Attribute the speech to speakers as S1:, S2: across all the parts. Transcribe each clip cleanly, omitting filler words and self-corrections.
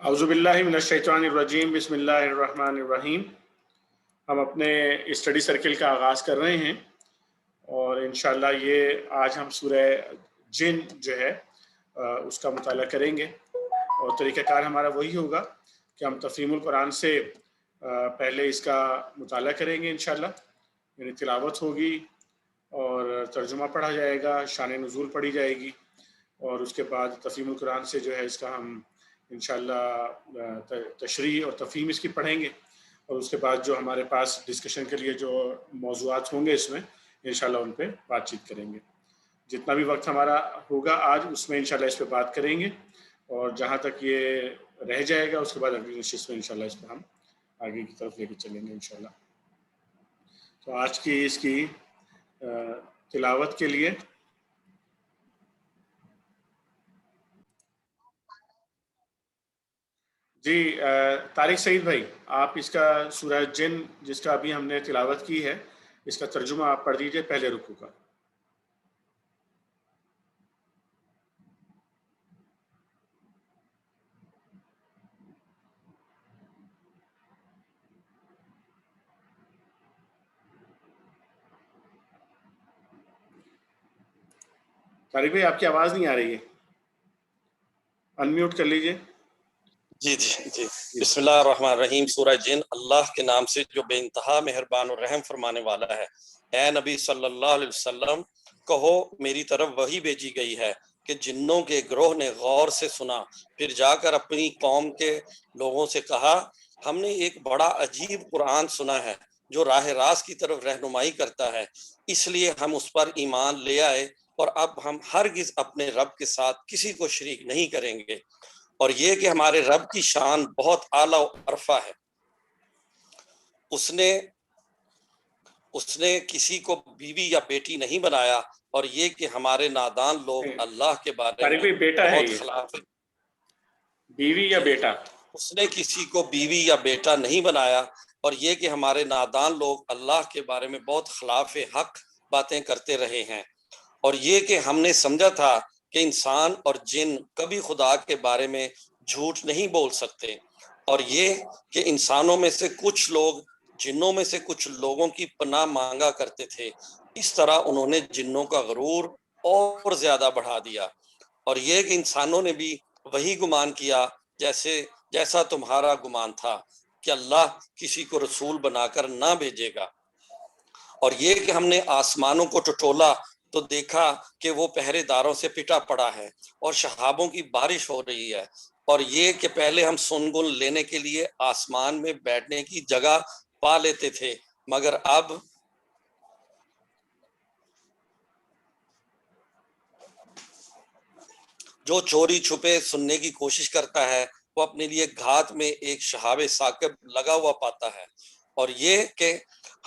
S1: اعوذ باللہ من الشیطان الرجیم بسم اللہ الرحمن الرحیم۔ ہم اپنے اسٹڈی سرکل کا آغاز کر رہے ہیں اور انشاءاللہ یہ آج ہم سورہ جن جو ہے اس کا مطالعہ کریں گے، اور طریقہ کار ہمارا وہی ہوگا کہ ہم تفہیم القرآن سے پہلے اس کا مطالعہ کریں گے انشاءاللہ، یعنی تلاوت ہوگی اور ترجمہ پڑھا جائے گا، شان نزول پڑھی جائے گی، اور اس کے بعد تفہیم القرآن سے جو ہے اس کا ہم انشاءاللہ تشریح اور تفہیم اس کی پڑھیں گے، اور اس کے بعد جو ہمارے پاس ڈسکشن کے لیے جو موضوعات ہوں گے اس میں انشاءاللہ ان پہ بات چیت کریں گے۔ جتنا بھی وقت ہمارا ہوگا آج اس میں انشاءاللہ اس پہ بات کریں گے، اور جہاں تک یہ رہ جائے گا اس کے بعد اگلی نشست میں انشاءاللہ اس پہ ہم آگے کی طرف لے کے چلیں گے انشاءاللہ۔ تو آج کی اس کی تلاوت کے لیے جی طارق سعید بھائی، آپ اس کا سورہ جن جس کا ابھی ہم نے تلاوت کی ہے اس کا ترجمہ آپ پڑھ دیجئے پہلے رکوع کا۔ طارق بھائی آپ کی آواز نہیں آ رہی ہے، انمیوٹ کر لیجئے۔
S2: جی بسم اللہ الرحمن الرحیم۔ سورہ جن اللہ کے نام سے جو بے انتہا مہربان اور رحم فرمانے والا ہے۔ اے نبی صلی اللہ علیہ وسلم کہو میری طرف وحی بھیجی گئی ہے کہ جنوں کے گروہ نے غور سے سنا، پھر جا کر اپنی قوم کے لوگوں سے کہا ہم نے ایک بڑا عجیب قرآن سنا ہے جو راہ راست کی طرف رہنمائی کرتا ہے، اس لیے ہم اس پر ایمان لے آئے اور اب ہم ہرگز اپنے رب کے ساتھ کسی کو شریک نہیں کریں گے، اور یہ کہ ہمارے رب کی شان بہت اعلیٰ و عرفہ ہے۔ اس نے کسی کو بیوی یا بیٹی نہیں بنایا، اور یہ کہ ہمارے نادان لوگ اللہ کے بارے
S1: طارق
S2: میں
S1: بھائی بیٹا ہے،
S2: بہت
S1: یہ
S2: خلاف ہے۔
S1: بیوی یا بیٹا؟
S2: اس نے کسی کو بیوی یا بیٹا نہیں بنایا، اور یہ کہ ہمارے نادان لوگ اللہ کے بارے میں بہت خلاف حق باتیں کرتے رہے ہیں، اور یہ کہ ہم نے سمجھا تھا کہ انسان اور جن کبھی خدا کے بارے میں جھوٹ نہیں بول سکتے، اور یہ کہ انسانوں میں سے کچھ لوگ جنوں میں سے کچھ لوگوں کی پناہ مانگا کرتے تھے، اس طرح انہوں نے جنوں کا غرور اور زیادہ بڑھا دیا، اور یہ کہ انسانوں نے بھی وہی گمان کیا جیسا تمہارا گمان تھا کہ اللہ کسی کو رسول بنا کر نہ بھیجے گا، اور یہ کہ ہم نے آسمانوں کو ٹٹولا تو دیکھا کہ وہ پہرے داروں سے پٹا پڑا ہے اور شہابوں کی بارش ہو رہی ہے، اور یہ کہ پہلے ہم سنگن لینے کے لیے آسمان میں بیٹھنے کی جگہ پا لیتے تھے، مگر اب جو چوری چھپے سننے کی کوشش کرتا ہے وہ اپنے لیے گھات میں ایک شہاب ثاقب لگا ہوا پاتا ہے، اور یہ کہ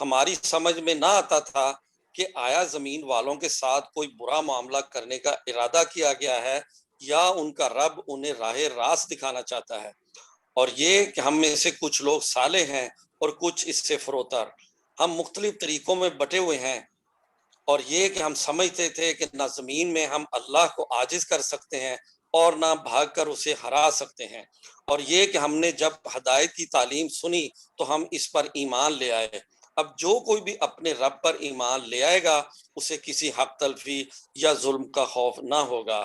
S2: ہماری سمجھ میں نہ آتا تھا کہ آیا زمین والوں کے ساتھ کوئی برا معاملہ کرنے کا ارادہ کیا گیا ہے یا ان کا رب انہیں راہ راست دکھانا چاہتا ہے، اور یہ کہ ہم میں سے کچھ لوگ صالح ہیں اور کچھ اس سے فروتر، ہم مختلف طریقوں میں بٹے ہوئے ہیں، اور یہ کہ ہم سمجھتے تھے کہ نہ زمین میں ہم اللہ کو عاجز کر سکتے ہیں اور نہ بھاگ کر اسے ہرا سکتے ہیں، اور یہ کہ ہم نے جب ہدایت کی تعلیم سنی تو ہم اس پر ایمان لے آئے۔ اب جو کوئی بھی اپنے رب پر ایمان لے آئے گا اسے کسی حق تلفی یا ظلم کا خوف نہ ہوگا،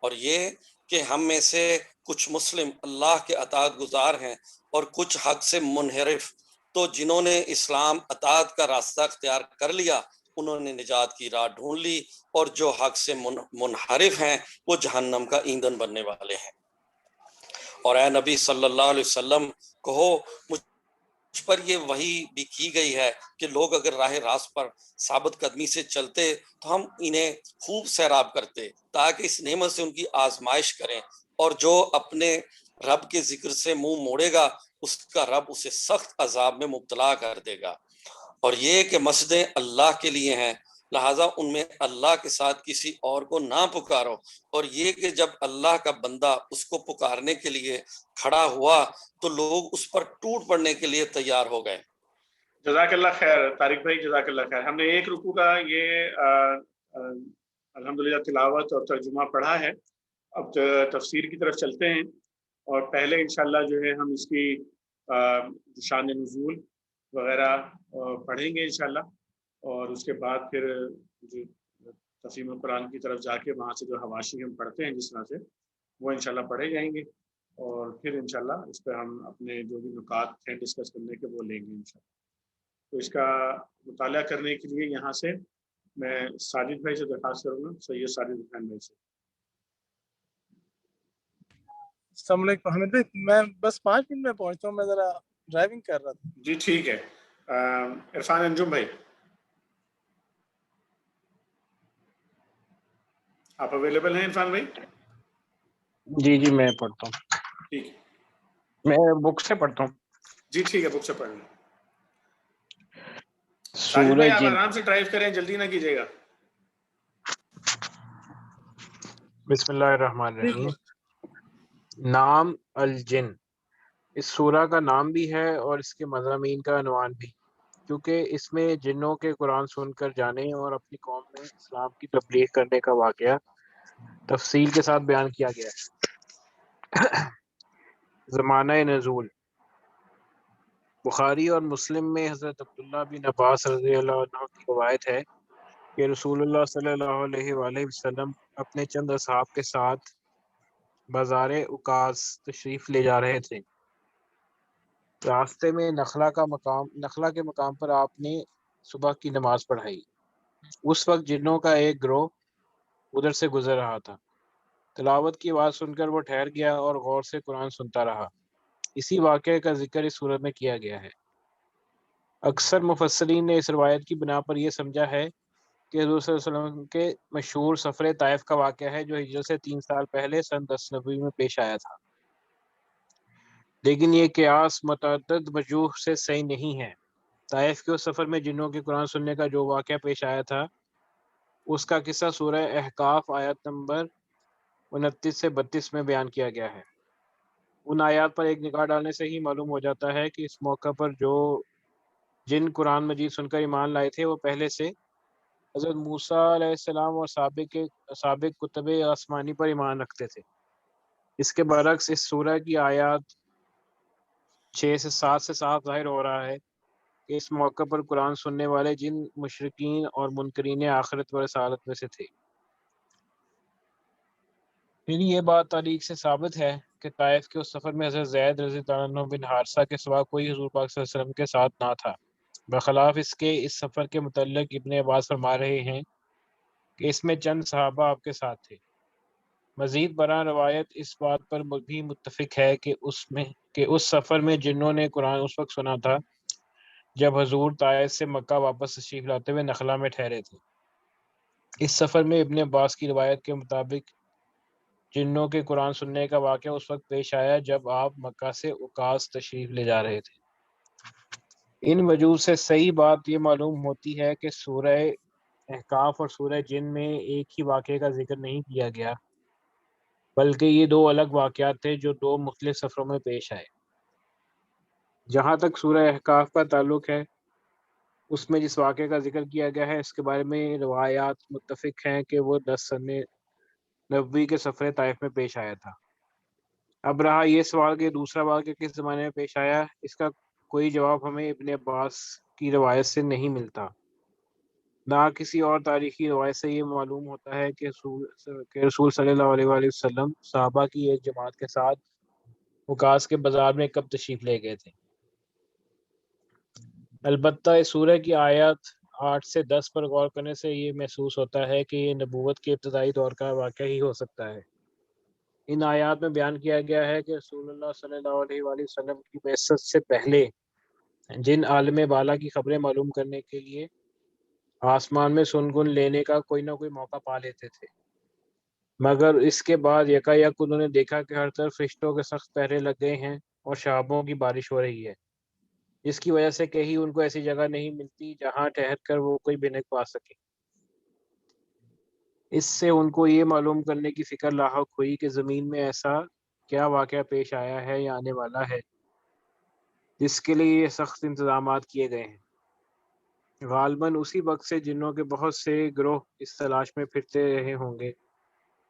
S2: اور یہ کہ ہم میں سے کچھ مسلم اللہ کے اطاعت گزار ہیں اور کچھ حق سے منحرف، تو جنہوں نے اسلام اطاعت کا راستہ اختیار کر لیا انہوں نے نجات کی راہ ڈھونڈ لی، اور جو حق سے منحرف ہیں وہ جہنم کا ایندھن بننے والے ہیں۔ اور اے نبی صلی اللہ علیہ وسلم کہو مجھ پر یہ وحی بھی کی گئی ہے کہ لوگ اگر راہ راست پر ثابت قدمی سے چلتے تو ہم انہیں خوب سیراب کرتے تاکہ اس نعمت سے ان کی آزمائش کریں، اور جو اپنے رب کے ذکر سے منہ موڑے گا اس کا رب اسے سخت عذاب میں مبتلا کر دے گا، اور یہ کہ مسجدیں اللہ کے لیے ہیں لہٰذا ان میں اللہ کے ساتھ کسی اور کو نہ پکارو، اور یہ کہ جب اللہ کا بندہ اس کو پکارنے کے لیے کھڑا ہوا تو لوگ اس پر ٹوٹ پڑنے کے لیے تیار ہو گئے۔
S1: جزاک اللہ خیر طارق بھائی، جزاک اللہ خیر۔ ہم نے ایک رکوع کا یہ الحمدللہ تلاوت اور ترجمہ پڑھا ہے، اب تفسیر کی طرف چلتے ہیں، اور پہلے انشاءاللہ جو ہے ہم اس کی شان نزول وغیرہ پڑھیں گے انشاءاللہ، اور اس کے بعد پھر جو تفہیم قرآن کی طرف جا کے وہاں سے جو حواشی ہم پڑھتے ہیں جس طرح سے وہ انشاءاللہ پڑھے جائیں گے، اور پھر انشاءاللہ اس پہ ہم اپنے جو بھی نکات ہیں ڈسکس کرنے کے وہ لیں گے انشاءاللہ۔ تو اس کا مطالعہ کرنے کے لیے یہاں سے میں ساجد بھائی سے درخواست کروں گا، سید ساجد حسین بھائی سے۔
S3: السلام علیکم حامد بھائی، میں بس 5 منٹ میں پہنچتا ہوں، میں ذرا ڈرائیونگ کر رہا تھا۔
S1: جی ٹھیک ہے۔ عرفان انجم بھائی آپ اویلیبل ہیں؟ عرفان بھائی
S4: جی میں پڑھتا ہوں،
S1: ٹھیک ہے،
S4: میں بک سے پڑھتا ہوں۔
S1: جی ٹھیک ہے، بک سے پڑھ لیں۔ ساجد
S4: سورہ
S1: بھائی آپ
S4: جن،
S1: آرام سے ڈرائیو کریں، جلدی نہ کیجیے گا۔
S4: بسم اللہ الرحمن الرحیم۔ نام الجن، اس سورہ کا نام بھی ہے اور اس کے مضامین کا عنوان بھی، کیونکہ اس میں جنوں کے قرآن سن کر جانے اور اپنی قوم میں اسلام کی تبلیغ کرنے کا واقعہ تفصیل کے ساتھ بیان کیا گیا ہے۔ زمانہ نزول، بخاری اور مسلم میں حضرت عبداللہ بن عباس رضی اللہ عنہ کی روایت ہے کہ رسول اللہ صلی اللہ علیہ وآلہ وسلم اپنے چند اصحاب کے ساتھ بازار اکاز تشریف لے جا رہے تھے۔ راستے میں نخلا کے مقام پر آپ نے صبح کی نماز پڑھائی۔ اس وقت جنوں کا ایک گروہ ادھر سے گزر رہا تھا۔ تلاوت کی آواز سن کر وہ ٹھہر گیا اور غور سے قرآن سنتا رہا۔ اسی واقعے کا ذکر اس سورت میں کیا گیا ہے۔ اکثر مفسرین نے اس روایت کی بنا پر یہ سمجھا ہے کہ حضور صلی اللہ علیہ وسلم کے مشہور سفر طائف کا واقعہ ہے جو ہجرت سے 3 سال پہلے سن 10 نبوی میں پیش آیا تھا، لیکن یہ قیاس متعدد وجوہ سے صحیح نہیں ہے۔ طائف کے اس سفر میں جنوں کے قرآن سننے کا جو واقعہ پیش آیا تھا اس کا قصہ سورہ احقاف آیت نمبر 29 سے 32 میں بیان کیا گیا ہے۔ ان آیات پر ایک نگاہ ڈالنے سے ہی معلوم ہو جاتا ہے کہ اس موقع پر جو جن قرآن مجید سن کر ایمان لائے تھے وہ پہلے سے حضرت موسیٰ علیہ السلام اور سابق کتب آسمانی پر ایمان رکھتے تھے۔ اس کے برعکس اس سورہ کی آیات 6 سے 7 سے صاف ظاہر ہو رہا ہے کہ اس موقع پر قرآن سننے والے جن مشرکین اور منکرین آخرت و رسالت میں سے تھے۔ پھر یہ بات تاریخ سے ثابت ہے کہ طائف کے اس سفر میں حضرت زید رضی اللہ عنہ بن حارثہ کے سوا کوئی حضور پاک صلی اللہ علیہ وسلم کے ساتھ نہ تھا۔ بخلاف اس کے اس سفر کے متعلق ابن عباس فرما رہے ہیں کہ اس میں چند صحابہ آپ کے ساتھ تھے۔ مزید برآں روایت اس بات پر بھی متفق ہے کہ اس سفر میں جنوں نے قرآن اس وقت سنا تھا جب حضور طائف سے مکہ واپس تشریف لاتے ہوئے نخلا میں ٹھہرے تھے۔ اس سفر میں ابن عباس کی روایت کے مطابق جنوں کے قرآن سننے کا واقعہ اس وقت پیش آیا جب آپ مکہ سے اکاز تشریف لے جا رہے تھے۔ ان وجوہ سے صحیح بات یہ معلوم ہوتی ہے کہ سورہ احقاف اور سورہ جن میں ایک ہی واقعے کا ذکر نہیں کیا گیا، بلکہ یہ 2 الگ واقعات تھے جو 2 مختلف سفروں میں پیش آئے۔ جہاں تک سورہ احقاف کا تعلق ہے، اس میں جس واقعے کا ذکر کیا گیا ہے اس کے بارے میں روایات متفق ہیں کہ وہ 10 سن نبوی کے سفر طائف میں پیش آیا تھا۔ اب رہا یہ سوال کہ دوسرا واقعہ کس زمانے میں پیش آیا، اس کا کوئی جواب ہمیں ابن عباس کی روایت سے نہیں ملتا، نہ کسی اور تاریخی روایت سے یہ معلوم ہوتا ہے کہ رسول صلی اللہ علیہ وآلہ وسلم صحابہ کی ایک جماعت کے ساتھ اکاز کے بازار میں کب تشریف لے گئے تھے۔ البتہ اس سورہ کی آیات 8 سے 10 پر غور کرنے سے یہ محسوس ہوتا ہے کہ یہ نبوت کے ابتدائی دور کا واقعہ ہی ہو سکتا ہے۔ ان آیات میں بیان کیا گیا ہے کہ رسول اللہ صلی اللہ علیہ وآلہ وسلم کی بعثت سے پہلے جن عالم بالا کی خبریں معلوم کرنے کے لیے آسمان میں سنگن لینے کا کوئی نہ کوئی موقع پا لیتے تھے، مگر اس کے بعد یکایک انہوں نے دیکھا کہ ہر طرف فرشتوں کے سخت پہرے لگ گئے ہیں اور شہابوں کی بارش ہو رہی ہے، جس کی وجہ سے کہیں ان کو ایسی جگہ نہیں ملتی جہاں ٹھہر کر وہ کوئی بنک پا سکے۔ اس سے ان کو یہ معلوم کرنے کی فکر لاحق ہوئی کہ زمین میں ایسا کیا واقعہ پیش آیا ہے یا آنے والا ہے جس کے لیے یہ سخت انتظامات کیے گئے ہیں۔ غالباً اسی وقت سے جنوں کے بہت سے گروہ اس تلاش میں پھرتے رہے ہوں گے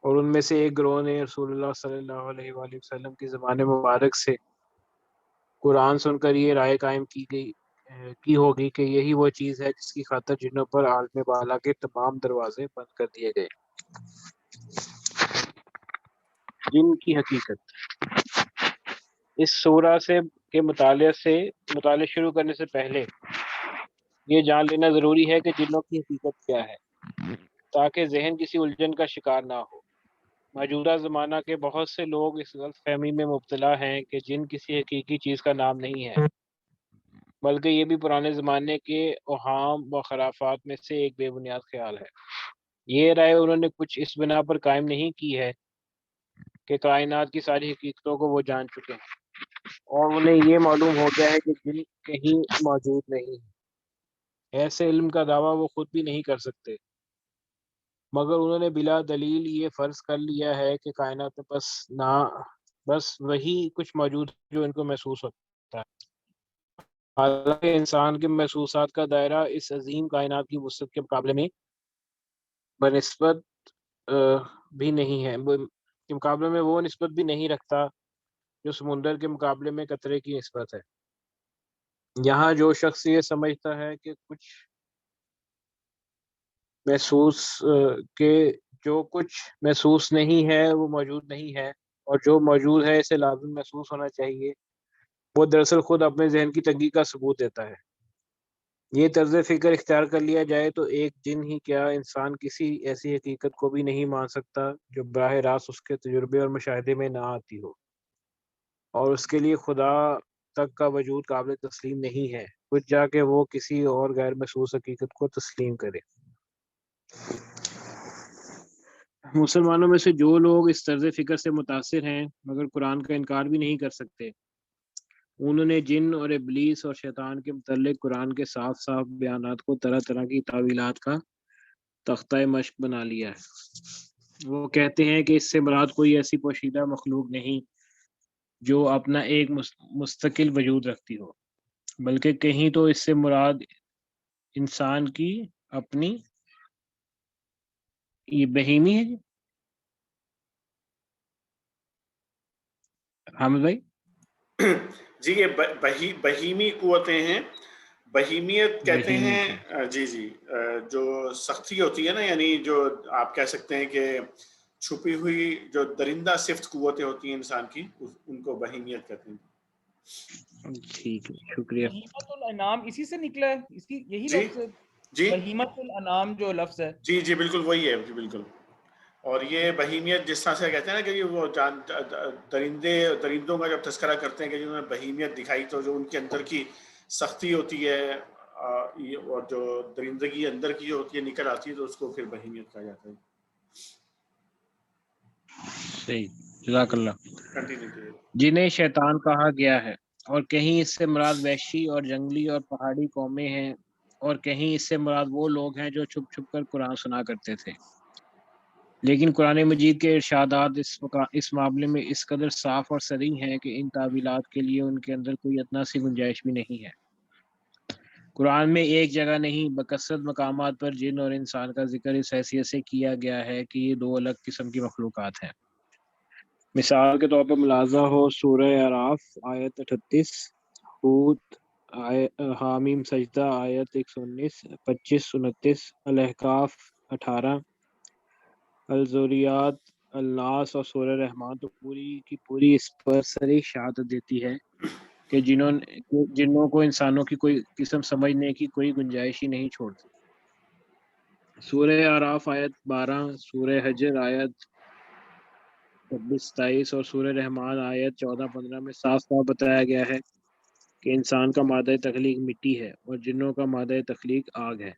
S4: اور ان میں سے ایک گروہ نے رسول اللہ صلی اللہ علیہ وآلہ وسلم کے زمانے مبارک سے قرآن سن کر یہ رائے قائم کی ہوگی کہ یہی وہ چیز ہے جس کی خاطر جنوں پر عالم بالا کے تمام دروازے بند کر دیے گئے۔ جن کی حقیقت۔ اس سورہ کے مطالعہ شروع کرنے سے پہلے یہ جان لینا ضروری ہے کہ جنوں کی حقیقت کیا ہے، تاکہ ذہن کسی الجھن کا شکار نہ ہو۔ موجودہ زمانہ کے بہت سے لوگ اس غلط فہمی میں مبتلا ہیں کہ جن کسی حقیقی چیز کا نام نہیں ہے، بلکہ یہ بھی پرانے زمانے کے اوہام و خرافات میں سے ایک بے بنیاد خیال ہے۔ یہ رائے انہوں نے کچھ اس بنا پر قائم نہیں کی ہے کہ کائنات کی ساری حقیقتوں کو وہ جان چکے ہیں اور انہیں یہ معلوم ہو گیا ہے کہ جن کہیں موجود نہیں ہیں۔ ایسے علم کا دعویٰ وہ خود بھی نہیں کر سکتے، مگر انہوں نے بلا دلیل یہ فرض کر لیا ہے کہ کائنات میں بس وہی کچھ موجود ہے جو ان کو محسوس ہوتا ہے، حالانکہ انسان کے محسوسات کا دائرہ اس عظیم کائنات کی وسعت کے مقابلے میں بنسبت بھی نہیں ہے، کے مقابلے میں وہ نسبت بھی نہیں رکھتا جو سمندر کے مقابلے میں قطرے کی نسبت ہے۔ یہاں جو شخص یہ سمجھتا ہے کہ جو کچھ محسوس نہیں ہے وہ موجود نہیں ہے، اور جو موجود ہے اسے لازم محسوس ہونا چاہیے، وہ دراصل خود اپنے ذہن کی تنگی کا ثبوت دیتا ہے۔ یہ طرز فکر اختیار کر لیا جائے تو ایک جن ہی کیا انسان کسی ایسی حقیقت کو بھی نہیں مان سکتا جو براہ راست اس کے تجربے اور مشاہدے میں نہ آتی ہو، اور اس کے لیے خدا تک کا وجود قابل تسلیم نہیں ہے، کچھ جا کے وہ کسی اور غیر محسوس حقیقت کو تسلیم کرے۔ مسلمانوں میں سے جو لوگ اس طرز فکر سے متاثر ہیں مگر قرآن کا انکار بھی نہیں کر سکتے، انہوں نے جن اور ابلیس اور شیطان کے متعلق قرآن کے صاف صاف بیانات کو طرح طرح کی تعویلات کا تختہ مشق بنا لیا ہے۔ وہ کہتے ہیں کہ اس سے مراد کوئی ایسی پوشیدہ مخلوق نہیں جو اپنا ایک مستقل وجود رکھتی ہو، بلکہ کہیں تو اس سے مراد انسان کی اپنی یہ بہیمی ہے۔ حامد بھائی
S1: جی یہ بہیمی قوتیں ہیں، بہیمیت کہتے
S4: بہیمی
S1: ہیں جی جی جو سختی ہوتی ہے نا، یعنی جو آپ کہہ سکتے ہیں کہ چھپی ہوئی جو درندہ صفت قوتیں ہوتی ہیں انسان کی، ان کو بہیمیت کہتے ہیں۔
S4: ٹھیک ہے، شکریہ۔
S5: بہیمت الانام اسی سے نکلا ہے، یہی
S1: جی
S5: لفظ ہے
S1: جی
S5: بہیمت الانام جو لفظ ہے؟
S1: جی جی بالکل وہی ہے جی بالکل۔ اور یہ بہیمیت جس طرح سے کہتے ہیں نا کہ وہ درندوں کا جب تذکرہ کرتے ہیں کہ جنہوں نے بہیمیت دکھائی، تو جو ان کے اندر کی سختی ہوتی ہے اور جو درندگی اندر کی جو ہوتی ہے نکل آتی ہے، تو اس کو پھر بہیمیت کہا جاتا ہے۔
S4: صحیح، جزاک اللہ۔
S1: کنٹینیو کیجیے۔
S4: جنہیں شیطان کہا گیا ہے، اور کہیں اس سے مراد وحشی اور جنگلی اور پہاڑی قومیں ہیں، اور کہیں اس سے مراد وہ لوگ ہیں جو چھپ چھپ کر قرآن سنا کرتے تھے۔ لیکن قرآن مجید کے ارشادات اس معاملے میں اس قدر صاف اور صریح ہیں کہ ان تعویلات کے لیے ان کے اندر کوئی ادنا سی گنجائش بھی نہیں ہے۔ قرآن میں ایک جگہ نہیں بکثرت مقامات پر جن اور انسان کا ذکر اس حیثیت سے کیا گیا ہے کہ یہ دو الگ قسم کی مخلوقات ہیں۔ مثال کے طور پر ملاحظہ ہو سورہ اعراف آیت 38، ہود حامیم سجدہ آیت 119، 25، 29، الاحقاف 18، الذریات، الناس اور سورہ رحمان تو پوری کی پوری اس پر صریح شہادت دیتی ہے کہ جنوں کو انسانوں کی کوئی قسم سمجھنے کی کوئی گنجائش ہی نہیں چھوڑتی۔ سورہ اعراف آیت 12، سورہ حجر آیت 26، 27 اور سورہ رحمان آیت 14، 15 میں صاف صاف بتایا گیا ہے کہ انسان کا مادہ تخلیق مٹی ہے اور جنوں کا مادہ تخلیق آگ ہے۔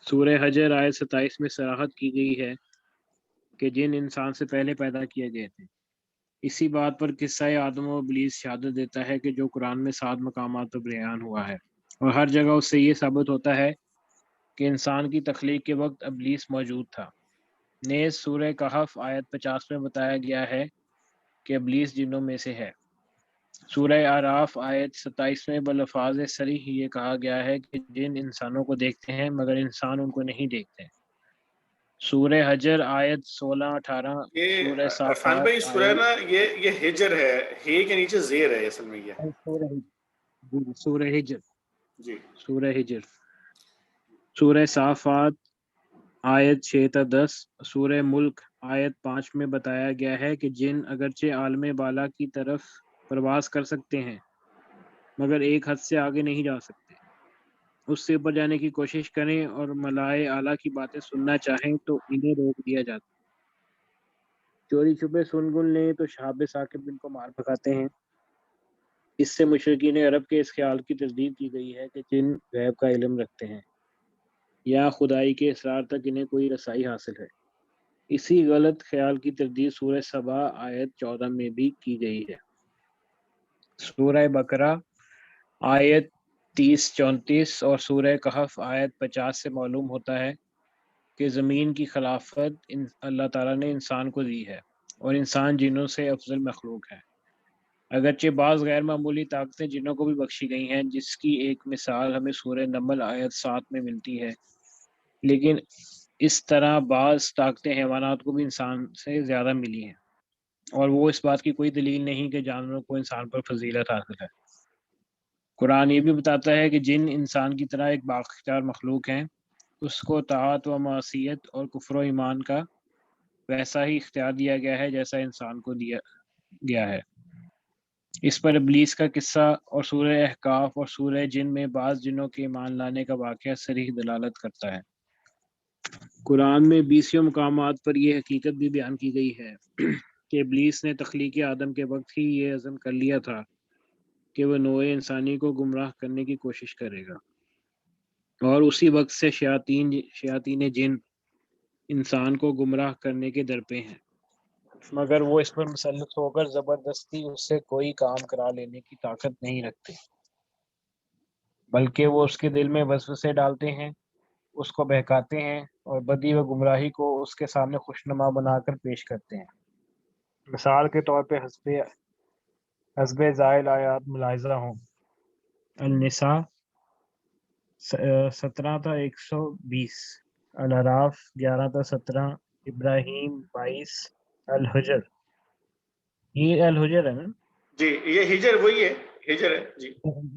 S4: سورہ حجر آیت 27 میں صراحت کی گئی ہے کہ جن انسان سے پہلے پیدا کیے گئے تھے۔ اسی بات پر قصہ آدم و ابلیس شہادت دیتا ہے کہ جو قرآن میں 7 مقامات پر بیان ہوا ہے، اور ہر جگہ اس سے یہ ثابت ہوتا ہے کہ انسان کی تخلیق کے وقت ابلیس موجود تھا۔ نیز سورہ کہف آیت 50 میں بتایا گیا ہے کہ ابلیس جنوں میں سے ہے۔ سورہ اعراف آیت 27 میں بالفاظ صریح یہ کہا گیا ہے کہ جن انسانوں کو دیکھتے ہیں مگر انسان ان کو نہیں دیکھتے۔ سورہ حجر آیت 16-18،
S1: یہ
S4: سورہ
S1: عرفان
S4: صافات
S1: بھائی سورہ
S4: آیت
S1: نا یہ ہجر ہے، ہے کے نیچے زیر ہے اصل میں یہ.
S4: سورہ ہجر
S1: جی
S4: سورہ ہجر سورہ صافات آیت 6-10، سورہ ملک آیت 5 میں بتایا گیا ہے کہ جن اگرچہ عالم بالا کی طرف پرواز کر سکتے ہیں مگر ایک حد سے آگے نہیں جا سکتے. اس سے اوپر جانے کی کوشش کریں اور ملائے اعلیٰ کی باتیں سننا چاہیں تو انہیں روک دیا جاتا. چوری چھپے سن گن لیں تو شہاب ثاقب ان کو مار بھگاتے ہیں. اس سے مشرکین عرب کے اس خیال کی تردید کی گئی ہے کہ جن غیب کا علم رکھتے ہیں یا خدائی کے اسرار تک انہیں کوئی رسائی حاصل ہے. اسی غلط خیال کی تردید سورہ سبا آیت 14 میں بھی کی گئی ہے. سورہ بقرہ آیت 30-34 اور سورہ کہف آیت 50 سے معلوم ہوتا ہے کہ زمین کی خلافت اللہ تعالیٰ نے انسان کو دی ہے اور انسان جنوں سے افضل مخلوق ہے. اگرچہ بعض غیر معمولی طاقتیں جنوں کو بھی بخشی گئی ہیں، جس کی ایک مثال ہمیں سورہ نمل آیت 7 میں ملتی ہے، لیکن اس طرح بعض طاقتیں حیوانات کو بھی انسان سے زیادہ ملی ہیں، اور وہ اس بات کی کوئی دلیل نہیں کہ جانوروں کو انسان پر فضیلت حاصل ہے. قرآن یہ بھی بتاتا ہے کہ جن انسان کی طرح ایک بااختیار مخلوق ہیں، اس کو طاعت و معصیت اور کفر و ایمان کا ویسا ہی اختیار دیا گیا ہے جیسا انسان کو دیا گیا ہے. اس پر ابلیس کا قصہ اور سورہ احقاف اور سورہ جن میں بعض جنوں کے ایمان لانے کا واقعہ صریح دلالت کرتا ہے. قرآن میں 20 مقامات پر یہ حقیقت بھی بیان کی گئی ہے کہ ابلیس نے تخلیق آدم کے وقت ہی یہ عزم کر لیا تھا کہ وہ نوع انسانی کو گمراہ کرنے کی کوشش کرے گا، اور اسی وقت سے شیاطین جن انسان کو گمراہ کرنے کے درپے ہیں، مگر وہ اس پر مسلط ہو کر زبردستی اس سے کوئی کام کرا لینے کی طاقت نہیں رکھتے، بلکہ وہ اس کے دل میں وسوسے ڈالتے ہیں، اس کو بہکاتے ہیں اور بدی و گمراہی کو اس کے سامنے خوشنما بنا کر پیش کرتے ہیں. مثال کے طور پہ حسب زائل آیات ملاحظہ ہوں. النساء 17-120، الاعراف 11-17، ابراہیم 22، الحجر، یہ الحجر ہے نا؟
S1: جی یہ ہجر وہی ہے، ہجر ہے جی.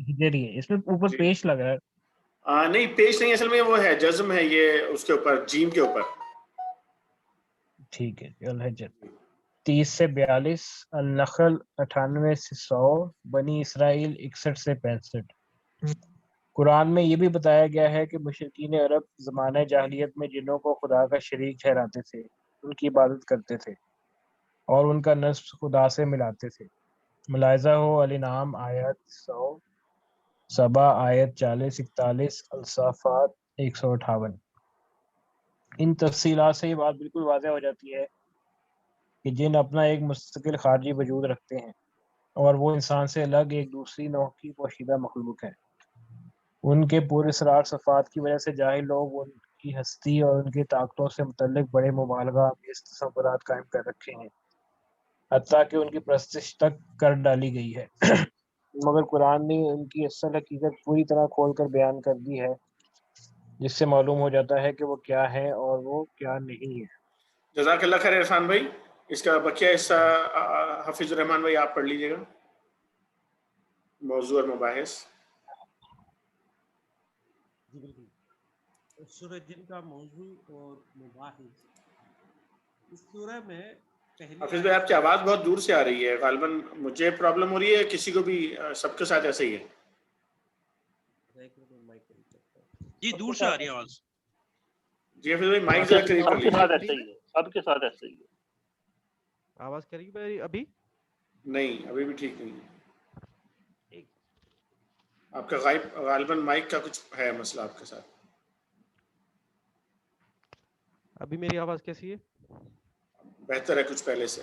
S4: ہجر ہی ہے، اس میں اوپر
S1: جی
S4: پیش لگ رہا ہے.
S1: نہیں پیش نہیں، اصل میں وہ ہے جزم ہے یہ اس کے اوپر، جیم کے اوپر.
S4: ٹھیک ہے، الحجر 30-42، النخل 98-100، بنی اسرائیل 61-65۔ قرآن میں یہ بھی بتایا گیا ہے کہ مشرکین عرب زمانہ جاہلیت میں جنوں کو خدا کا شریک ٹھہراتے تھے، ان کی عبادت کرتے تھے اور ان کا نسب خدا سے ملاتے تھے. ملاحظہ ہو الانعام آیت 100، سبا آیت 40-41، الصافات 158۔ ان تفصیلات سے یہ بات بالکل واضح ہو جاتی ہے کہ جن اپنا ایک مستقل خارجی وجود رکھتے ہیں اور وہ انسان سے الگ ایک دوسری نوع کی پوشیدہ مخلوق ہیں. ان کے پورے اسرار صفات کی وجہ سے جاہل لوگ ان کی ہستی اور ان کی طاقتوں سے متعلق بڑے مبالغہ آمیز تصورات قائم کر رکھے ہیں، حتیٰ کہ ان کی پرستش تک کر ڈالی گئی ہے. مگر قرآن نے ان کی اصل حقیقت پوری طرح کھول کر بیان کر دی ہے، جس سے معلوم ہو جاتا ہے کہ وہ کیا ہے اور وہ کیا نہیں ہے.
S1: جزاک اللہ خیر عرفان بھائی. اس کا بقیہ حصہ حفیظ الرحمان بھائی آپ پڑھ لیجیے گا، موضوع اور مباحث.
S6: جی بالکل. سورہ جن کا موضوع اور مباحث، اس سورہ میں پہلی
S1: حافظ بھائی
S6: آیت
S1: آپ کی
S6: سے
S1: آواز بہت دور سے آ رہی ہے، غالباً مجھے پرابلم ہو رہی ہے، کسی کو بھی سب کے ساتھ ایسے ہی ہے.
S6: جی دور سے آ رہی ہے آواز.
S1: جی حافظ بھائی مائک ذرا قریب کر
S7: سب کے
S1: لیجیے.
S7: ساتھ ایسا ہی ہے، سب کے ساتھ ایسا ہی ہے.
S8: آواز قریب ہے ابھی؟
S1: نہیں ابھی بھی ٹھیک نہیں ہے.
S8: ایک
S1: آپ کا غالباً مائک کا کچھ ہے مسئلہ آپ کے ساتھ.
S8: ابھی میری آواز کیسی ہے؟
S1: بہتر ہے کچھ پہلے سے.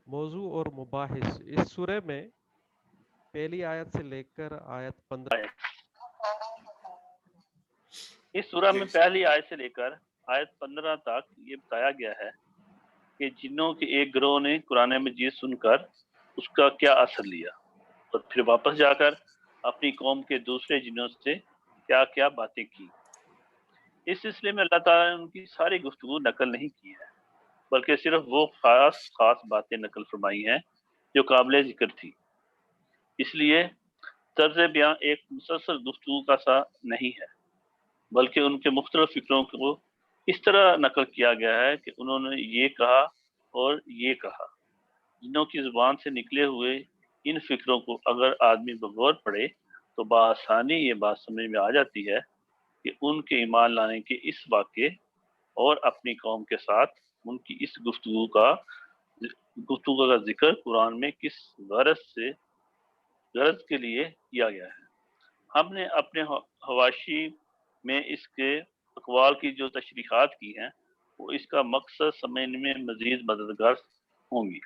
S8: موضوع اور مباحث، اس سورہ میں پہلی آیت سے لے کر آیت 15
S7: اس سورہ
S1: جی
S7: میں پہلی آیت سے لے کر آیت 15 تک یہ بتایا گیا ہے کہ جنوں کے ایک گروہ نے قرآن مجید سن کر اس کا کیا اثر لیا اور پھر واپس جا کر اپنی قوم کے دوسرے جنوں سے کیا کیا باتیں کی۔ اس سلسلے میں اللہ تعالیٰ نے ان کی ساری گفتگو نقل نہیں کی ہے، بلکہ صرف وہ خاص باتیں نقل فرمائی ہیں جو قابل ذکر تھی۔ اس لیے طرز بیان ایک مسلسل گفتگو کا سا نہیں ہے، بلکہ ان کے مختلف فکروں کو اس طرح نقل کیا گیا ہے کہ انہوں نے یہ کہا اور یہ کہا۔ جنوں کی زبان سے نکلے ہوئے ان فکروں کو اگر آدمی بغور پڑھے تو بآسانی یہ بات سمجھ میں آ جاتی ہے کہ ان کے ایمان لانے کے اس واقعے اور اپنی قوم کے ساتھ ان کی اس گفتگو کا ذکر قرآن میں کس غرض کے لیے کیا گیا ہے۔ ہم نے اپنے حواشی میں اس کے اقوال کی جو تشریحات کی ہیں وہ اس کا مقصد سمجھنے میں مزید مددگار ہوں گی۔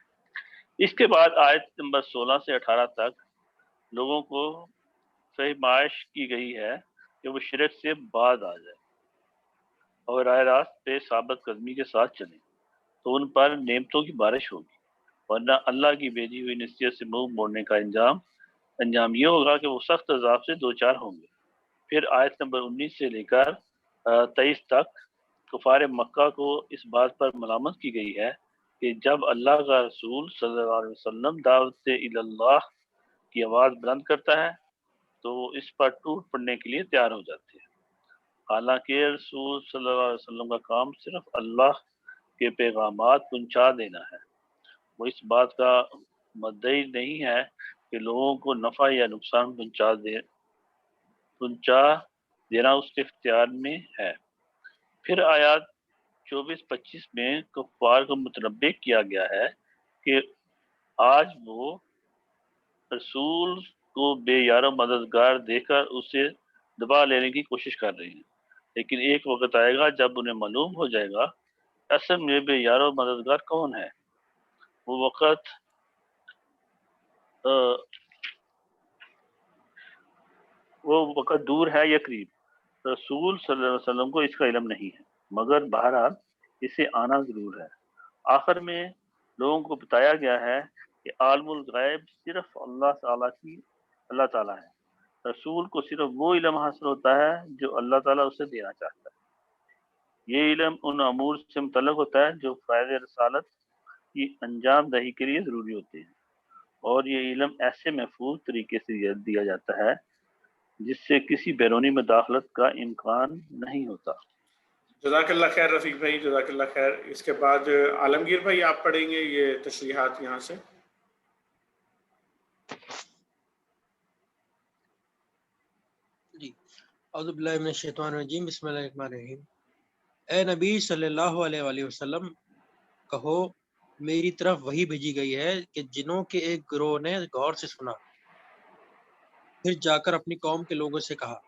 S7: اس کے بعد آیت نمبر 16 سے 18 تک لوگوں کو فہمائش کی گئی ہے کہ وہ شرک سے باز آ جائے اور راہ راست پہ ثابت قدمی کے ساتھ چلیں تو ان پر نعمتوں کی بارش ہوگی، ورنہ اللہ کی بھیجی ہوئی نصیحت سے منہ موڑنے کا انجام یہ ہوگا کہ وہ سخت عذاب سے دوچار ہوں گے۔ پھر آیت نمبر 19 سے لے کر 23 تک کفار مکہ کو اس بات پر ملامت کی گئی ہے کہ جب اللہ کا رسول صلی اللہ علیہ وسلم دعوت اللہ کی آواز بلند کرتا ہے تو وہ اس پر ٹوٹ پڑنے کے لیے تیار ہو جاتے ہیں، حالانکہ رسول صلی اللہ علیہ وسلم کا کام صرف اللہ کے پیغامات پہنچا دینا ہے۔ وہ اس بات کا مدعی نہیں ہے کہ لوگوں کو نفع یا نقصان پہنچا دینا اس کے اختیار میں ہے۔ پھر آیات 24-25 میں کفار کو متنبہ کیا گیا ہے کہ آج وہ رسول کو بے یار و مددگار دے کر اسے دبا لینے کی کوشش کر رہے ہیں، لیکن ایک وقت آئے گا جب انہیں معلوم ہو جائے گا اصل میں بے یار و مددگار کون ہے۔ وہ وقت دور ہے یا قریب، رسول صلی اللہ علیہ وسلم کو اس کا علم نہیں ہے، مگر بہرحال اسے آنا ضرور ہے۔ آخر میں لوگوں کو بتایا گیا ہے کہ عالم الغیب صرف اللہ تعالیٰ ہے، رسول کو صرف وہ علم حاصل ہوتا ہے جو اللہ تعالیٰ اسے دینا چاہتا ہے۔ یہ علم ان امور سے متعلق ہوتا ہے جو فائدہ رسالت کی انجام دہی کے لیے ضروری ہوتے ہیں، اور یہ علم ایسے محفوظ طریقے سے دیا جاتا ہے جس سے کسی بیرونی مداخلت کا امکان نہیں ہوتا۔
S1: جزاک اللہ خیر رفیق بھائی، جزاک اللہ خیر۔ اس کے بعد عالمگیر بھائی آپ پڑھیں گے یہ تشریحات یہاں سے۔
S9: جی، اعوذ باللہ من الشیطان الرجیم، بسم اللہ الرحمن الرحیم۔ اے نبی صلی اللہ علیہ وآلہ وسلم، کہو میری طرف وحی بھیجی گئی ہے کہ جنوں کے ایک گروہ نے غور سے سنا، پھر جا کر اپنی قوم کے لوگوں سے کہا۔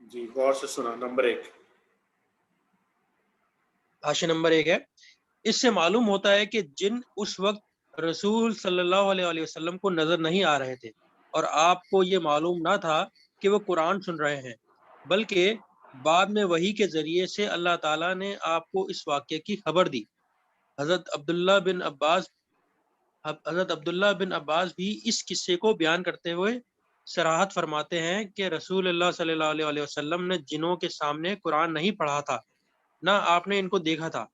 S1: جی، غور سے سنا، نمبر 1
S9: حاشیہ نمبر 1 ہے۔ اس سے معلوم ہوتا ہے کہ جن اس وقت رسول صلی اللہ علیہ وآلہ وسلم کو نظر نہیں آ رہے تھے اور آپ کو یہ معلوم نہ تھا کہ وہ قرآن سن رہے ہیں، بلکہ بعد میں وحی کے ذریعے سے اللہ تعالیٰ نے آپ کو اس واقعے کی خبر دی۔ حضرت عبداللہ بن عباس بھی اس قصے کو بیان کرتے ہوئے صراحت فرماتے ہیں کہ رسول اللہ صلی اللہ علیہ وسلم نے جنوں کے سامنے قرآن نہیں پڑھا تھا، نہ آپ نے ان کو دیکھا تھا۔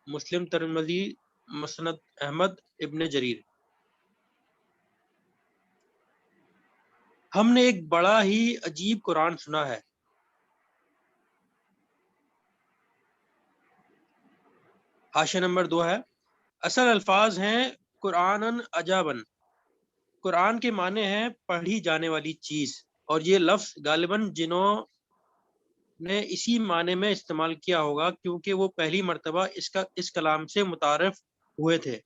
S9: مسلم، ترمذی، مسند احمد، ابن جریر۔ ہم نے ایک بڑا ہی عجیب قرآن سنا ہے۔ حاشیہ نمبر 2 ہے۔ اصل الفاظ ہیں قرآناً عجاباً۔ قرآن کے معنی ہیں پڑھی جانے والی چیز، اور یہ لفظ غالباً جنہوں نے اسی معنی میں استعمال کیا ہوگا کیونکہ وہ پہلی مرتبہ اس کلام سے متعارف ہوئے تھے،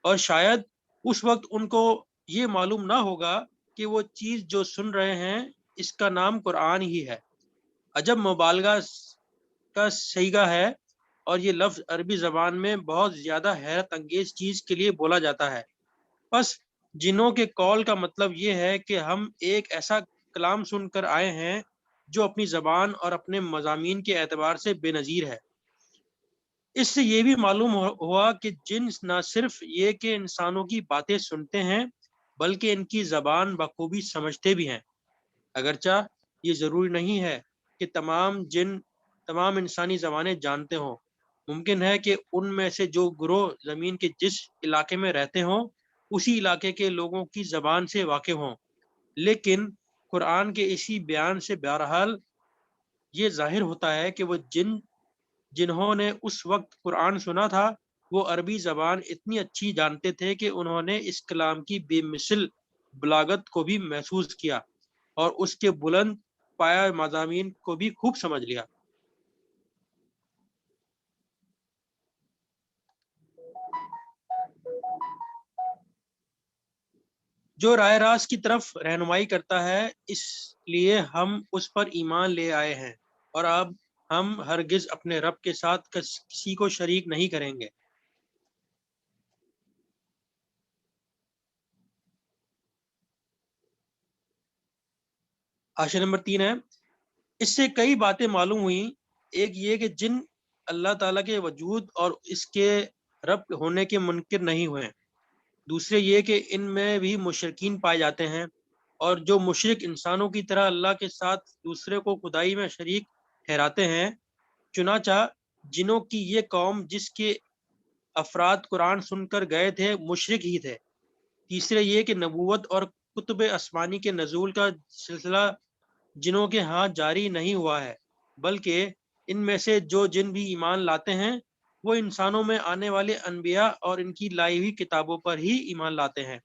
S9: اور شاید اس وقت ان کو یہ معلوم نہ ہوگا کہ وہ چیز جو سن رہے ہیں اس کا نام قرآن ہی ہے۔ عجب مبالغہ کا صیغہ ہے، اور یہ لفظ عربی زبان میں بہت زیادہ حیرت انگیز چیز کے لیے بولا جاتا ہے۔ پس جنوں کے قول کا مطلب یہ ہے کہ ہم ایک ایسا کلام سن کر آئے ہیں جو اپنی زبان اور اپنے مضامین کے اعتبار سے بے نظیر ہے۔ اس سے یہ بھی معلوم ہوا کہ جن نہ صرف یہ کہ انسانوں کی باتیں سنتے ہیں بلکہ ان کی زبان بخوبی سمجھتے بھی ہیں۔ اگرچہ یہ ضروری نہیں ہے کہ تمام انسانی زبانیں جانتے ہوں، ممکن ہے کہ ان میں سے جو گروہ زمین کے جس علاقے میں رہتے ہوں اسی علاقے کے لوگوں کی زبان سے واقف ہوں، لیکن قرآن کے اسی بیان سے بہرحال یہ ظاہر ہوتا ہے کہ وہ جنہوں نے اس وقت قرآن سنا تھا وہ عربی زبان اتنی اچھی جانتے تھے کہ انہوں نے اس کلام کی بے مثل بلاغت کو بھی محسوس کیا اور اس کے بلند پایہ مضامین کو بھی خوب سمجھ لیا۔ جو راہ راست کی طرف رہنمائی کرتا ہے، اس لیے ہم اس پر ایمان لے آئے ہیں، اور اب ہم ہرگز اپنے رب کے ساتھ کسی کو شریک نہیں کریں گے۔ حاشیہ نمبر 3 ہے، اس سے کئی باتیں معلوم ہوئیں۔ ایک یہ کہ جن اللہ تعالیٰ کے وجود اور اس کے رب ہونے کے منکر نہیں ہوئے۔ دوسرے یہ کہ ان میں بھی مشرکین پائے جاتے ہیں، اور جو مشرک انسانوں کی طرح اللہ کے ساتھ دوسرے کو خدائی میں شریک ٹھہراتے ہیں۔ چنانچہ جنوں کی یہ قوم جس کے افراد قرآن سن کر گئے تھے مشرک ہی تھے۔ تیسرے یہ کہ نبوت اور کتب آسمانی کے نزول کا سلسلہ جنوں کے ہاں جاری نہیں ہوا ہے، بلکہ ان میں سے جو جن بھی ایمان لاتے ہیں وہ انسانوں میں آنے والے انبیاء اور ان کی لائی ہوئی کتابوں پر ہی ایمان لاتے ہیں۔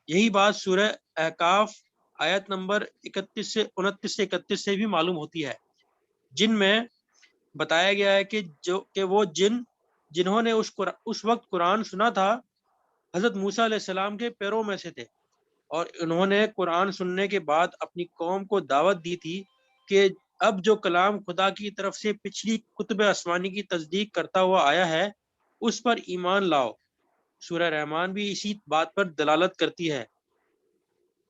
S9: یہی بات سورہ احقاف آیت نمبر 29 سے 31 سے بھی معلوم ہوتی ہے، جن میں بتایا گیا ہے کہ وہ جنہوں نے اس وقت قرآن سنا تھا حضرت موسیٰ علیہ السلام کے پیروں میں سے تھے، اور انہوں نے قرآن سننے کے بعد اپنی قوم کو دعوت دی تھی کہ اب جو کلام خدا کی طرف سے پچھلی کتب آسمانی کی تصدیق کرتا ہوا آیا ہے اس پر ایمان لاؤ۔ سورہ رحمان بھی اسی بات پر دلالت کرتی ہے،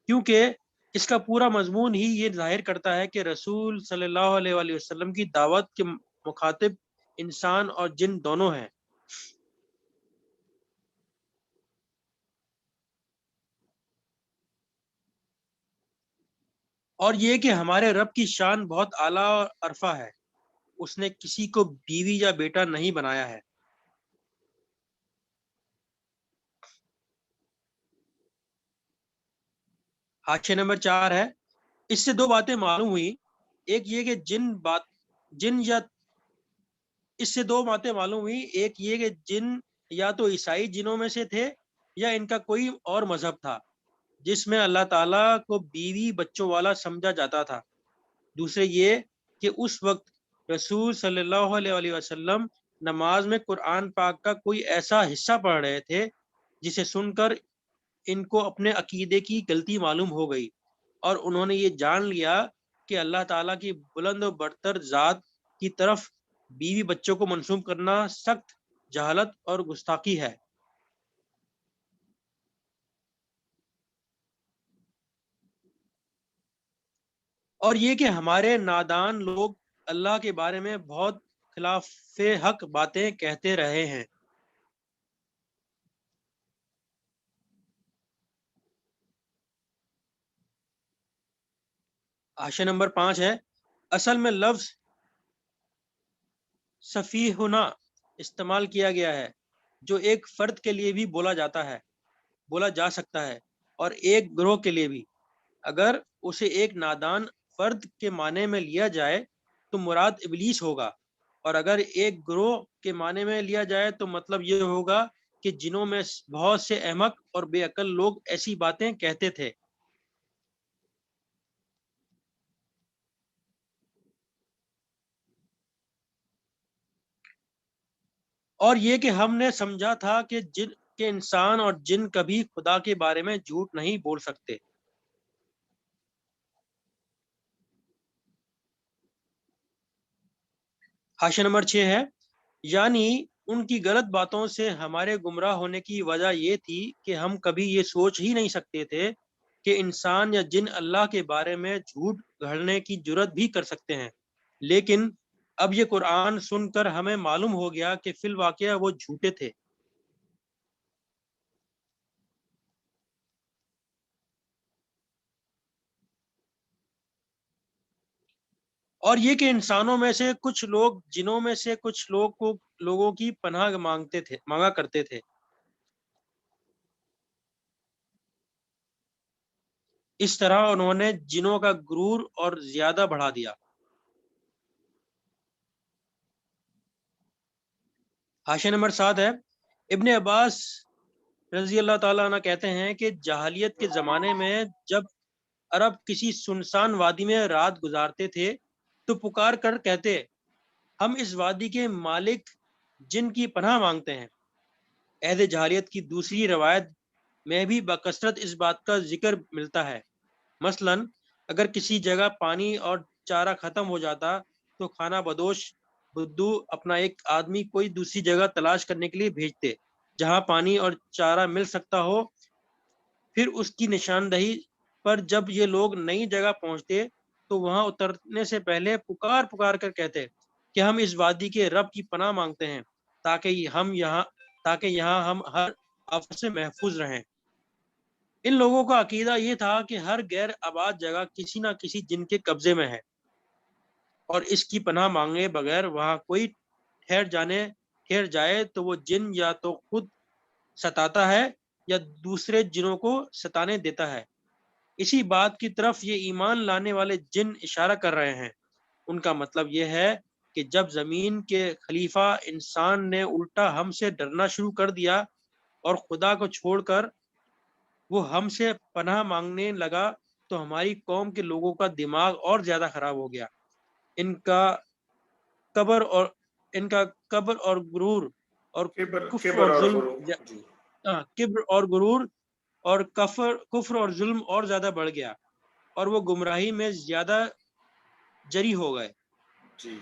S9: کیونکہ اس کا پورا مضمون ہی یہ ظاہر کرتا ہے کہ رسول صلی اللہ علیہ وآلہ وسلم کی دعوت کے مخاطب انسان اور جن دونوں ہیں۔ اور یہ کہ ہمارے رب کی شان بہت اعلیٰ اور عرفہ ہے، اس نے کسی کو بیوی یا بیٹا نہیں بنایا ہے۔ حاشیہ نمبر 4 ہے، اس سے دو باتیں معلوم ہوئی۔ ایک یہ کہ جن یا تو عیسائی جنوں میں سے تھے یا ان کا کوئی اور مذہب تھا جس میں اللہ تعالیٰ کو بیوی بچوں والا سمجھا جاتا تھا۔ دوسرے یہ کہ اس وقت رسول صلی اللہ علیہ وآلہ وسلم نماز میں قرآن پاک کا کوئی ایسا حصہ پڑھ رہے تھے جسے سن کر ان کو اپنے عقیدے کی غلطی معلوم ہو گئی، اور انہوں نے یہ جان لیا کہ اللہ تعالیٰ کی بلند و برتر ذات کی طرف بیوی بچوں کو منسوب کرنا سخت جہالت اور گستاخی ہے۔ اور یہ کہ ہمارے نادان لوگ اللہ کے بارے میں بہت خلاف حق باتیں کہتے رہے ہیں۔ حاشیہ نمبر 5 ہے، اصل میں لفظ سفیہنا استعمال کیا گیا ہے جو ایک فرد کے لیے بھی بولا جا سکتا ہے، اور ایک گروہ کے لیے بھی۔ اگر اسے ایک نادان فرد کے معنی میں لیا جائے تو مراد ابلیس ہوگا، اور اگر ایک گروہ کے معنی میں لیا جائے تو مطلب یہ ہوگا کہ جنوں میں بہت سے احمق اور بے عقل لوگ ایسی باتیں کہتے تھے۔ اور یہ کہ ہم نے سمجھا تھا کہ انسان اور جن کبھی خدا کے بارے میں جھوٹ نہیں بول سکتے۔ حاشیہ نمبر 6 ہے، یعنی ان کی غلط باتوں سے ہمارے گمراہ ہونے کی وجہ یہ تھی کہ ہم کبھی یہ سوچ ہی نہیں سکتے تھے کہ انسان یا جن اللہ کے بارے میں جھوٹ گھڑنے کی جرت بھی کر سکتے ہیں، لیکن اب یہ قرآن سن کر ہمیں معلوم ہو گیا کہ فی الواقعہ وہ جھوٹے تھے۔ اور یہ کہ انسانوں میں سے کچھ لوگ جنوں میں سے کچھ لوگوں کی پناہ مانگا کرتے تھے. اس طرح انہوں نے جنوں کا غرور اور زیادہ بڑھا دیا. حاشیہ نمبر 7 ہے. ابن عباس رضی اللہ تعالیٰ عنہ کہتے ہیں کہ جاہلیت کے زمانے میں جب عرب کسی سنسان وادی میں رات گزارتے تھے تو پکار کر کہتے ہم اس وادی کے مالک جن کی پناہ مانگتے ہیں. عہد جاہلیت کی دوسری روایت میں بھی بکثرت اس بات کا ذکر ملتا ہے. مثلا اگر کسی جگہ پانی اور چارہ ختم ہو جاتا تو خانہ بدوش بدو اپنا ایک آدمی کوئی دوسری جگہ تلاش کرنے کے لیے بھیجتے جہاں پانی اور چارہ مل سکتا ہو. پھر اس کی نشاندہی پر جب یہ لوگ نئی جگہ پہنچتے تو وہاں اترنے سے پہلے پکار کر کہتے کہ ہم اس وادی کے رب کی پناہ مانگتے ہیں تاکہ یہاں ہم ہر آفت سے محفوظ رہیں. ان لوگوں کا عقیدہ یہ تھا کہ ہر غیر آباد جگہ کسی نہ کسی جن کے قبضے میں ہے اور اس کی پناہ مانگے بغیر وہاں کوئی ٹھہر جائے تو وہ جن یا تو خود ستاتا ہے یا دوسرے جنوں کو ستانے دیتا ہے. اسی بات کی طرف یہ ایمان لانے والے جن اشارہ کر رہے ہیں. ان کا مطلب یہ ہے کہ جب زمین کے خلیفہ انسان نے الٹا ہم سے ڈرنا شروع کر دیا اور خدا کو چھوڑ کر وہ ہم سے پناہ مانگنے لگا تو ہماری قوم کے لوگوں کا دماغ اور زیادہ خراب ہو گیا. ان کا کبر اور غرور اور کفر اور غرور اور کفر اور ظلم اور زیادہ بڑھ گیا اور وہ گمراہی میں زیادہ جری ہو گئے.
S1: جی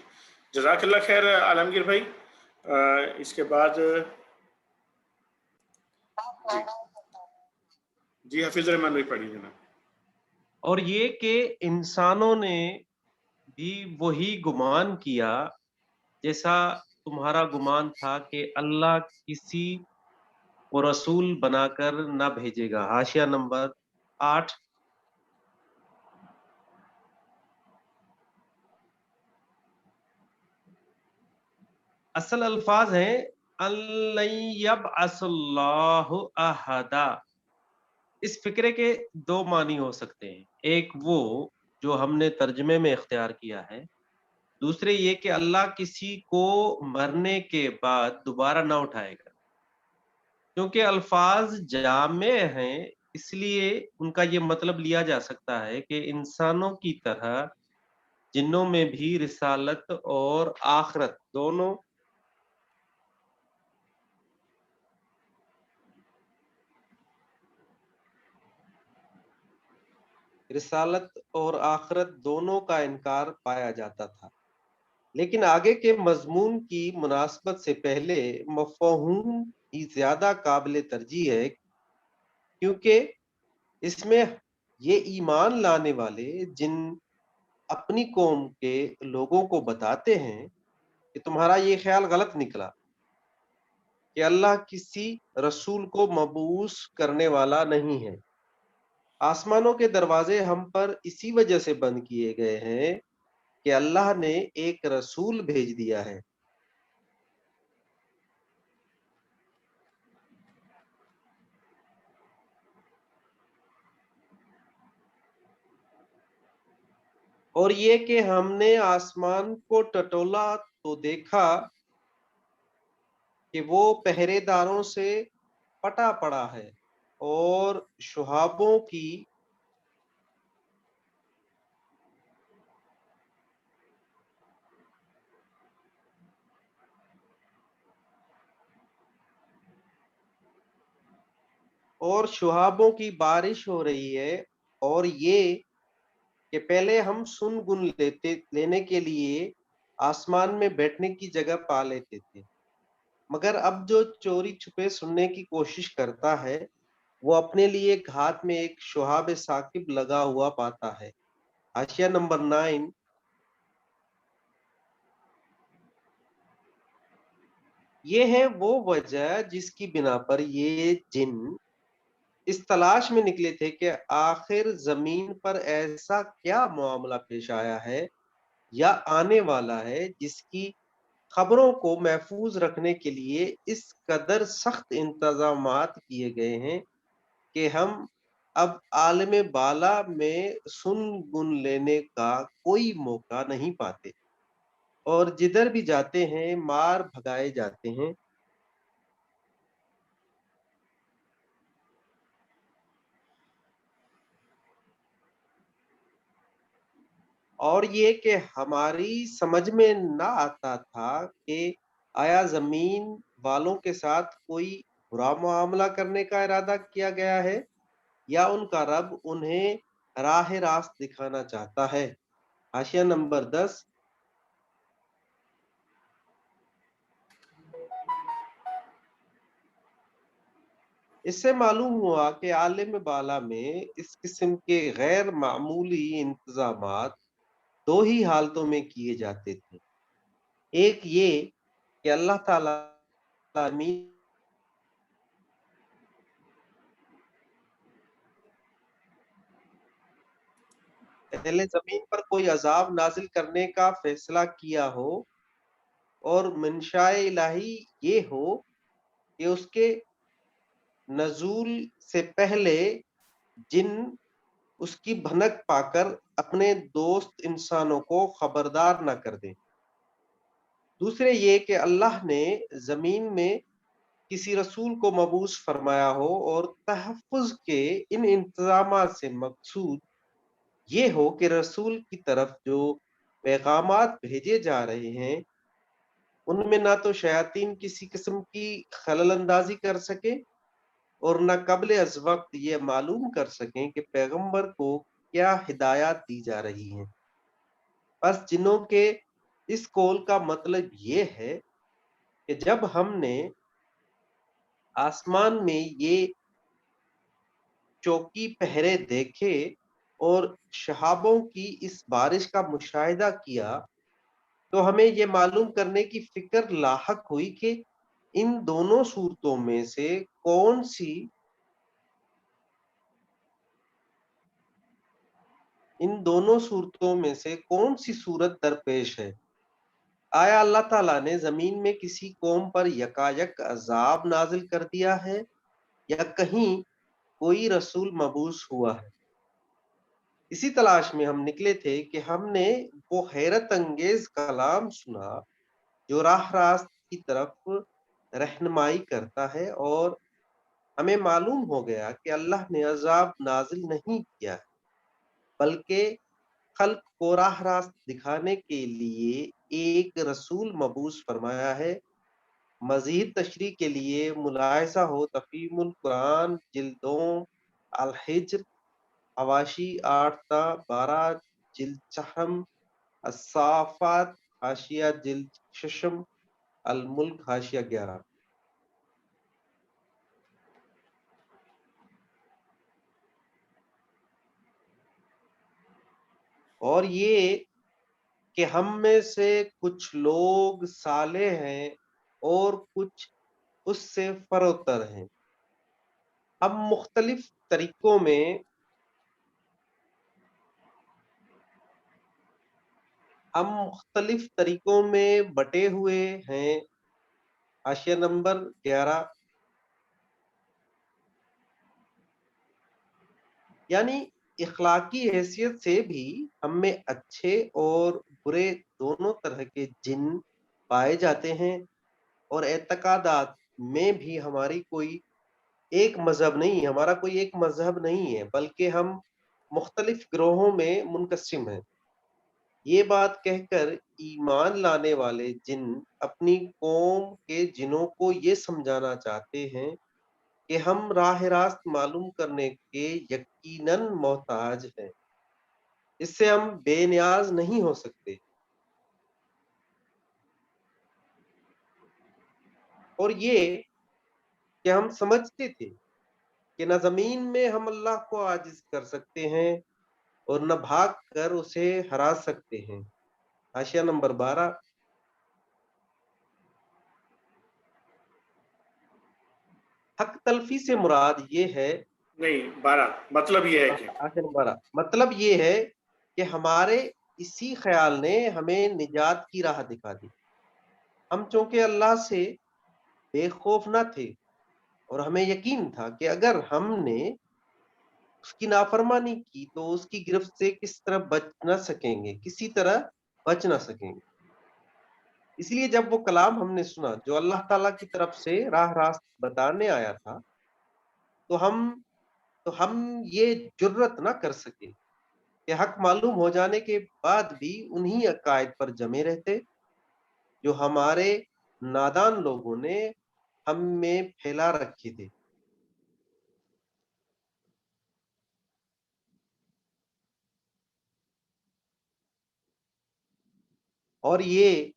S1: جزاک اللہ خیر عالمگیر بھائی. اس کے بعد جی حفیظ الرحمان بھائی پڑھی جناب.
S6: اور یہ کہ انسانوں نے بھی وہی گمان کیا جیسا تمہارا گمان تھا کہ اللہ کسی کو رسول بنا کر نہ بھیجے گا. حاشیہ نمبر 8. اصل الفاظ ہیں لَن یبعث اللہ احدا. اس فکرے کے دو معنی ہو سکتے ہیں. ایک وہ جو ہم نے ترجمے میں اختیار کیا ہے، دوسرے یہ کہ اللہ کسی کو مرنے کے بعد دوبارہ نہ اٹھائے گا. کیونکہ الفاظ جامع ہیں اس لیے ان کا یہ مطلب لیا جا سکتا ہے کہ انسانوں کی طرح جنوں میں بھی رسالت اور آخرت دونوں کا انکار پایا جاتا تھا. لیکن آگے کے مضمون کی مناسبت سے پہلے مفہوم ہی زیادہ قابل ترجیح ہے، کیونکہ اس میں یہ ایمان لانے والے جن اپنی قوم کے لوگوں کو بتاتے ہیں کہ تمہارا یہ خیال غلط نکلا کہ اللہ کسی رسول کو مبعوث کرنے والا نہیں ہے. آسمانوں کے دروازے ہم پر اسی وجہ سے بند کیے گئے ہیں کہ اللہ نے ایک رسول بھیج دیا ہے. اور یہ کہ ہم نے آسمان کو ٹٹولا تو دیکھا کہ وہ پہرے داروں سے پٹا پڑا ہے اور شہابوں کی بارش ہو رہی ہے. اور یہ کہ پہلے ہم سن گن لینے کے لیے آسمان میں بیٹھنے کی جگہ پا لیتے تھے، مگر اب جو چوری چھپے سننے کی کوشش کرتا ہے وہ اپنے لیے ہاتھ میں ایک شہاب ثاقب لگا ہوا پاتا ہے. حاشیہ نمبر 9. یہ ہے وہ وجہ جس کی بنا پر یہ جن اس تلاش میں نکلے تھے کہ آخر زمین پر ایسا کیا معاملہ پیش آیا ہے یا آنے والا ہے، جس کی خبروں کو محفوظ رکھنے کے لیے اس قدر سخت انتظامات کیے گئے ہیں کہ ہم اب عالم بالا میں سن گن لینے کا کوئی موقع نہیں پاتے اور جدھر بھی جاتے ہیں مار بھگائے جاتے ہیں۔ اور یہ کہ ہماری سمجھ میں نہ آتا تھا کہ آیا زمین والوں کے ساتھ کوئی برا معاملہ کرنے کا ارادہ کیا گیا ہے یا ان کا رب انہیں راہ راست دکھانا چاہتا ہے۔ حاشیہ نمبر 10۔ اس سے معلوم ہوا کہ عالم بالا میں اس قسم کے غیر معمولی انتظامات دو ہی حالتوں میں کیے جاتے تھے۔ ایک یہ کہ اللہ تعالی پہلے زمین پر کوئی عذاب نازل کرنے کا فیصلہ کیا ہو اور منشاء الہی یہ ہو کہ اس کے نزول سے پہلے جن اس کی بھنک پا کر اپنے دوست انسانوں کو خبردار نہ کر دیں۔ دوسرے یہ کہ اللہ نے زمین میں کسی رسول کو مبعوث فرمایا ہو اور تحفظ کے ان انتظامات سے مقصود یہ ہو کہ رسول کی طرف جو پیغامات بھیجے جا رہے ہیں ان میں نہ تو شیاطین کسی قسم کی خلل اندازی کر سکے اور نہ قبل از وقت یہ معلوم کر سکیں کہ پیغمبر کو کیا ہدایات دی جا رہی ہیں۔ بس جنوں کے اس قول کا مطلب یہ ہے کہ جب ہم نے آسمان میں یہ چوکی پہرے دیکھے اور شہابوں کی اس بارش کا مشاہدہ کیا تو ہمیں یہ معلوم کرنے کی فکر لاحق ہوئی کہ ان دونوں صورتوں میں سے کون سی صورت درپیش ہے۔ آیا اللہ تعالیٰ نے زمین میں کسی قوم پر یکایک عذاب نازل کر دیا ہے یا کہیں کوئی رسول مبعوث ہوا ہے؟ اسی تلاش میں ہم نکلے تھے کہ ہم نے وہ حیرت انگیز کلام سنا جو راہ راست کی طرف رہنمائی کرتا ہے، اور ہمیں معلوم ہو گیا کہ اللہ نے عذاب نازل نہیں کیا ہے بلکہ خلق کو راہ راست دکھانے کے لیے ایک رسول مبعوث فرمایا ہے۔ مزید تشریح کے لیے ملاحظہ ہو تفہیم القرآن جلدوں الحجر حواشی 8 تا 12، جلد چہم الصافات حاشیہ جلد ششم، الملک حاشیہ 11۔ اور یہ کہ ہم میں سے کچھ لوگ صالح ہیں اور کچھ اس سے فروتر ہیں۔ ہم مختلف طریقوں میں بٹے ہوئے ہیں۔ حاشیہ نمبر 11۔ یعنی اخلاقی حیثیت سے بھی ہم میں اچھے اور برے دونوں طرح کے جن پائے جاتے ہیں، اور اعتقادات میں بھی ہمارا کوئی ایک مذہب نہیں ہے بلکہ ہم مختلف گروہوں میں منقسم ہیں۔ یہ بات کہہ کر ایمان لانے والے جن اپنی قوم کے جنوں کو یہ سمجھانا چاہتے ہیں کہ ہم راہ راست معلوم کرنے کے یقیناً محتاج ہیں، اس سے ہم بے نیاز نہیں ہو سکتے۔ اور یہ کہ ہم سمجھتے تھے کہ نہ زمین میں ہم اللہ کو عاجز کر سکتے ہیں اور نہ بھاگ کر اسے ہرا سکتے ہیں۔ حاشیہ نمبر 12۔ حق تلفی سے مراد یہ ہے
S1: نہیں 12 مطلب یہ ہے کہ
S6: حاشیہ نمبر 12 مطلب یہ ہے کہ ہمارے اسی خیال نے ہمیں نجات کی راہ دکھا دی۔ ہم چونکہ اللہ سے بے خوف نہ تھے اور ہمیں یقین تھا کہ اگر ہم نے اس کی نافرمانی کی تو اس کی گرفت سے کس طرح بچ نہ سکیں گے، کسی طرح بچ نہ سکیں گے۔ اس لیے جب وہ کلام ہم نے سنا جو اللہ تعالیٰ کی طرف سے راہ راست بتانے آیا تھا تو ہم یہ جرت نہ کر سکے کہ حق معلوم ہو جانے کے بعد بھی انہی عقائد پر جمے رہتے جو ہمارے نادان لوگوں نے ہم میں پھیلا رکھے تھے۔ اور یہ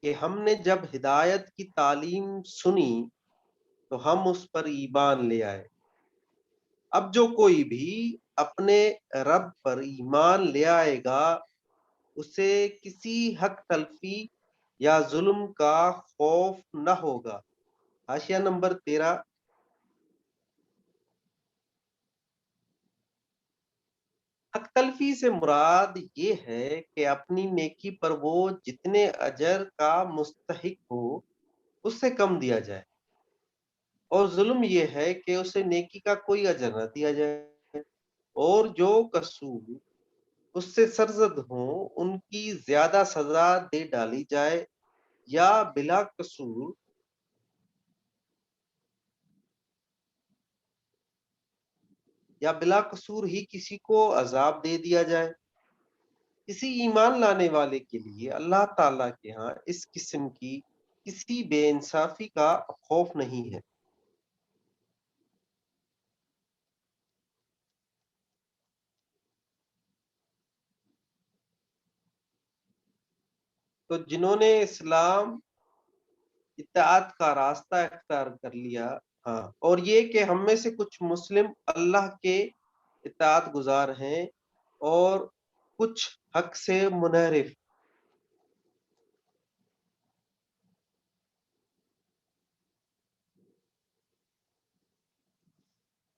S6: کہ ہم نے جب ہدایت کی تعلیم سنی تو ہم اس پر ایمان لے آئے۔ اب جو کوئی بھی اپنے رب پر ایمان لے آئے گا اسے کسی حق تلفی یا ظلم کا خوف نہ ہوگا۔ حاشیہ نمبر 13۔ حق تلفی سے مراد یہ ہے کہ اپنی نیکی پر وہ جتنے اجر کا مستحق ہو اس سے کم دیا جائے، اور ظلم یہ ہے کہ اسے نیکی کا کوئی اجر نہ دیا جائے، اور جو قصور اس سے سرزد ہوں ان کی زیادہ سزا دے ڈالی جائے یا بلا قصور ہی کسی کو عذاب دے دیا جائے۔ کسی ایمان لانے والے کے لیے اللہ تعالیٰ کے ہاں اس قسم کی کسی بے انصافی کا خوف نہیں ہے۔ تو جنہوں نے اسلام اطاعت کا راستہ اختیار کر لیا، ہاں، اور یہ کہ ہم میں سے کچھ مسلم اللہ کے اطاعت گزار ہیں اور کچھ حق سے منحرف۔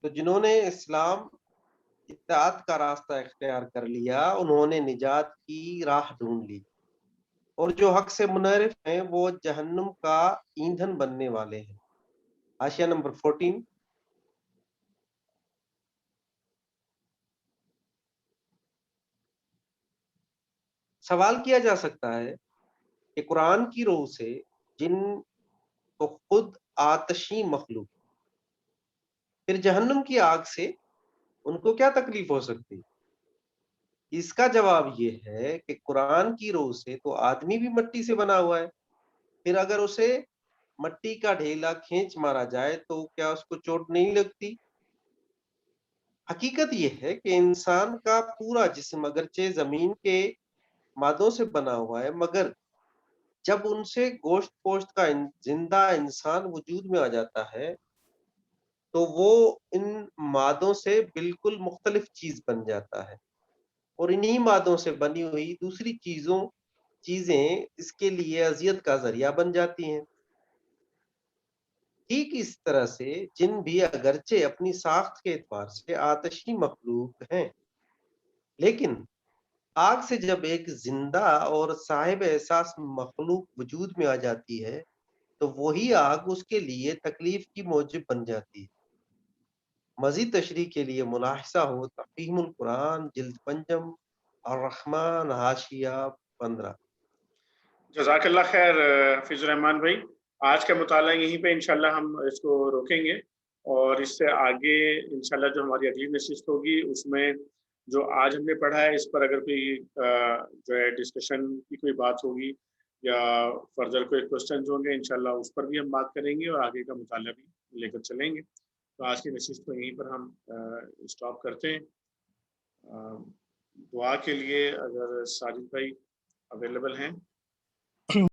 S6: تو جنہوں نے اسلام اطاعت کا راستہ اختیار کر لیا انہوں نے نجات کی راہ ڈھونڈ لی، اور جو حق سے منحرف ہیں وہ جہنم کا ایندھن بننے والے ہیں۔ حاشیہ نمبر 14۔ سوال کیا جا سکتا ہے کہ قرآن کی روح سے جن تو خود آتشی مخلوق، پھر جہنم کی آگ سے ان کو کیا تکلیف ہو سکتی؟ اس کا جواب یہ ہے کہ قرآن کی روح سے تو آدمی بھی مٹی سے بنا ہوا ہے، پھر اگر اسے مٹی کا ڈھیلا کھینچ مارا جائے تو کیا اس کو چوٹ نہیں لگتی؟ حقیقت یہ ہے کہ انسان کا پورا جسم اگرچہ زمین کے مادوں سے بنا ہوا ہے، مگر جب ان سے گوشت پوشت کا زندہ انسان وجود میں آ جاتا ہے تو وہ ان مادوں سے بالکل مختلف چیز بن جاتا ہے، اور انہی مادوں سے بنی ہوئی دوسری چیزیں اس کے لیے اذیت کا ذریعہ بن جاتی ہیں۔ ٹھیک اس طرح سے جن بھی اگرچہ اپنی ساخت کے اعتبار سے آتشی مخلوق ہیں، لیکن آگ سے جب ایک زندہ اور صاحب احساس مخلوق وجود میں آ جاتی ہے تو وہی آگ اس کے لیے تکلیف کی موجب بن جاتی ہے۔ مزید تشریح کے لیے ملاحظہ ہو تفہیم القرآن جلد 5 الرحمن حاشیہ 15۔
S1: جزاک اللہ خیر حفیظ الرحمان بھائی، آج کا مطالعہ یہیں پہ انشاءاللہ ہم اس کو روکیں گے، اور اس سے آگے انشاءاللہ جو ہماری اگلی نشست ہوگی اس میں جو آج ہم نے پڑھا ہے اس پر اگر کوئی جو ہے ڈسکشن کی کوئی بات ہوگی یا فردر کوئی کوشچنز ہوں گے انشاءاللہ اس پر بھی ہم بات کریں گے اور آگے کا مطالعہ بھی لے کر چلیں گے۔ تو آج کی نشست کو یہیں پر ہم اسٹاپ کرتے ہیں۔ دعا کے لیے اگر ساجد بھائی اویلیبل ہیں